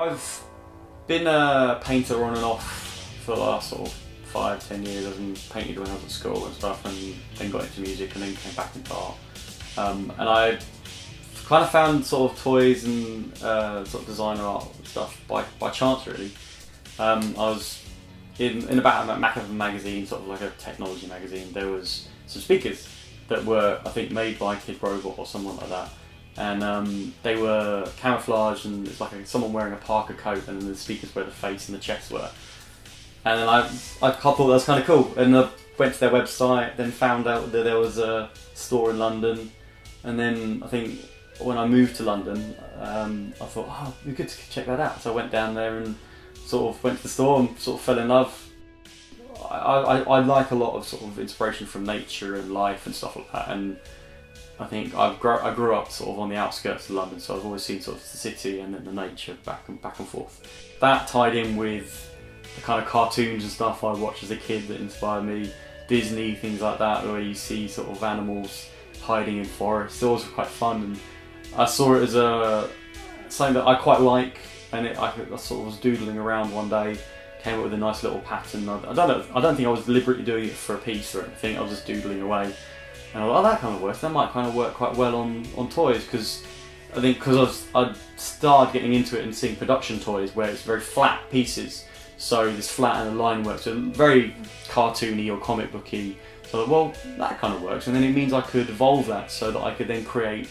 I've been a painter on and off for the last sort of 5-10 years. I've painted when I was at school and stuff, and then got into music and then came back into art. And I kind of found sort of toys and sort of designer art stuff by chance, really. I was in about a Macafin magazine, sort of like a technology magazine. There was some speakers that were, I think, made by Kid Robot or someone like that. And they were camouflaged, and it's like someone wearing a Parker coat, and the speakers where the face and the chest were. And then I thought that was kind of cool, and I went to their website, then found out that there was a store in London, and then I think when I moved to London, I thought, oh, it'd be good to check that out. So I went down there and sort of went to the store and sort of fell in love. I like a lot of sort of inspiration from nature and life and stuff like that, and I think I grew up sort of on the outskirts of London, so I've always seen sort of the city and then the nature back and forth. That tied in with the kind of cartoons and stuff I watched as a kid that inspired me, Disney, things like that, where you see sort of animals hiding in forests. It was quite fun, and I saw it as something that I quite like, and I sort of was doodling around one day, came up with a nice little pattern. I don't think I was deliberately doing it for a piece or anything. I was just doodling away. And I thought, oh, that kind of works. That might kind of work quite well on toys, because I think I started getting into it and seeing production toys where it's very flat pieces. So this flat and the line works, so very cartoony or comic booky. So I thought, well, that kind of works, and then it means I could evolve that so that I could then create.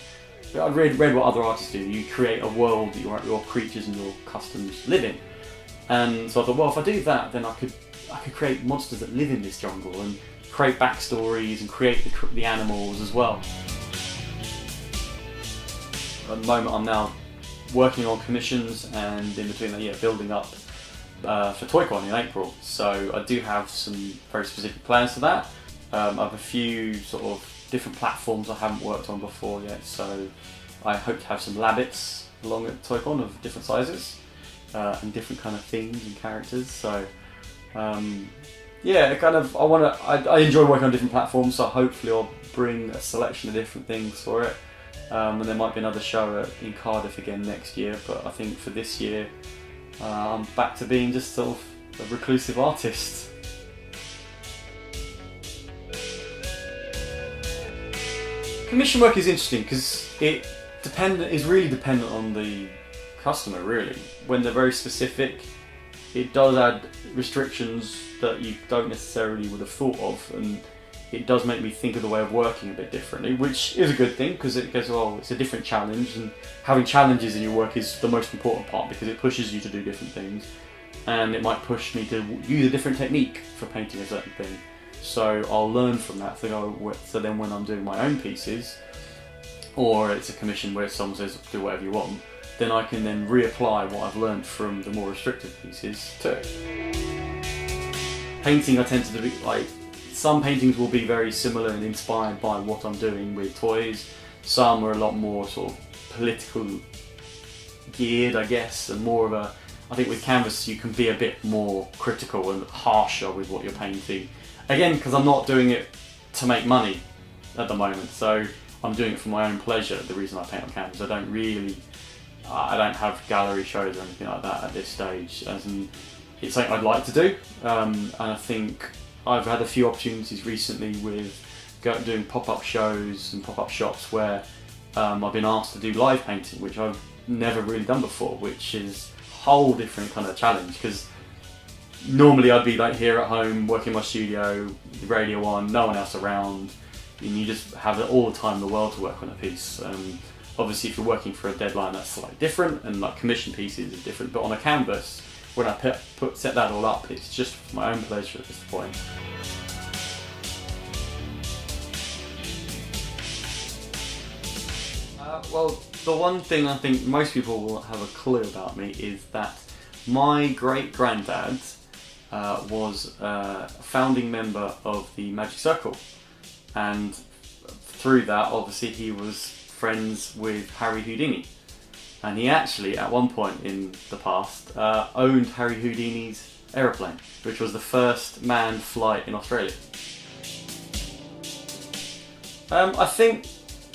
I read what other artists do. You create a world that your creatures and your customs live in. And so I thought, well, if I do that, then I could create monsters that live in this jungle and create backstories and create the animals as well. At the moment, I'm now working on commissions, and in between that, building up for ToyCon in April. So I do have some very specific plans for that. I have a few sort of different platforms I haven't worked on before yet, so I hope to have some labbits along at ToyCon of different sizes and different kind of themes and characters. So I enjoy working on different platforms, so hopefully I'll bring a selection of different things for it. And there might be another show in Cardiff again next year, but I think for this year I'm back to being just sort of a reclusive artist. Commission work is interesting because it is really dependent on the customer, really. When they're very specific, it does add restrictions that you don't necessarily would have thought of, and it does make me think of the way of working a bit differently, which is a good thing, because it goes, well, it's a different challenge, and having challenges in your work is the most important part, because it pushes you to do different things, and it might push me to use a different technique for painting a certain thing. So I'll learn from that, so then when I'm doing my own pieces, or it's a commission where someone says do whatever you want, then I can then reapply what I've learned from the more restrictive pieces to it. Painting, I tend to be like, some paintings will be very similar and inspired by what I'm doing with toys. Some are a lot more sort of political geared, I guess, and more of a, I think with canvas you can be a bit more critical and harsher with what you're painting. Again, because I'm not doing it to make money at the moment, so I'm doing it for my own pleasure. The reason I paint on canvas, I don't have gallery shows or anything like that at this stage, as in, it's something I'd like to do, and I think I've had a few opportunities recently with doing pop-up shows and pop-up shops where I've been asked to do live painting, which I've never really done before, which is a whole different kind of challenge, because normally I'd be like here at home working in my studio, the radio on, no one else around, and you just have all the time in the world to work on a piece. Obviously if you're working for a deadline, that's slightly different, and like commission pieces is different, but on a canvas, when I set that all up, it's just for my own pleasure at this point. Well, the one thing I think most people will have a clue about me is that my great-granddad was a founding member of the Magic Circle, and through that, obviously, he was friends with Harry Houdini. And he actually, at one point in the past, owned Harry Houdini's aeroplane, which was the first manned flight in Australia. I think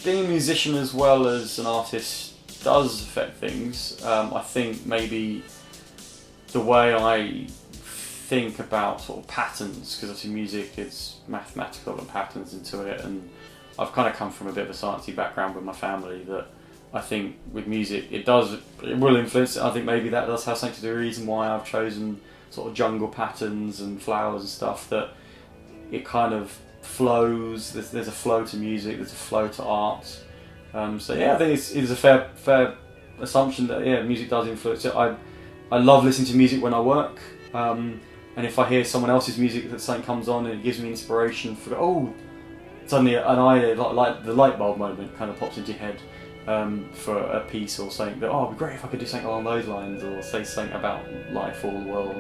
being a musician as well as an artist does affect things. I think maybe the way I think about sort of patterns, because obviously music is mathematical and patterns into it, and I've kind of come from a bit of a sciencey background with my family, that I think with music it will influence it. I think maybe that does have something to do with the reason why I've chosen sort of jungle patterns and flowers and stuff, that it kind of flows, there's a flow to music, there's a flow to art. So yeah, I think it is a fair assumption that music does influence it. I love listening to music when I work, and if I hear someone else's music, that something comes on and it gives me inspiration for, suddenly an idea, like the light bulb moment kind of pops into your head for a piece or something that, it'd be great if I could do something along those lines, or say something about life or the world.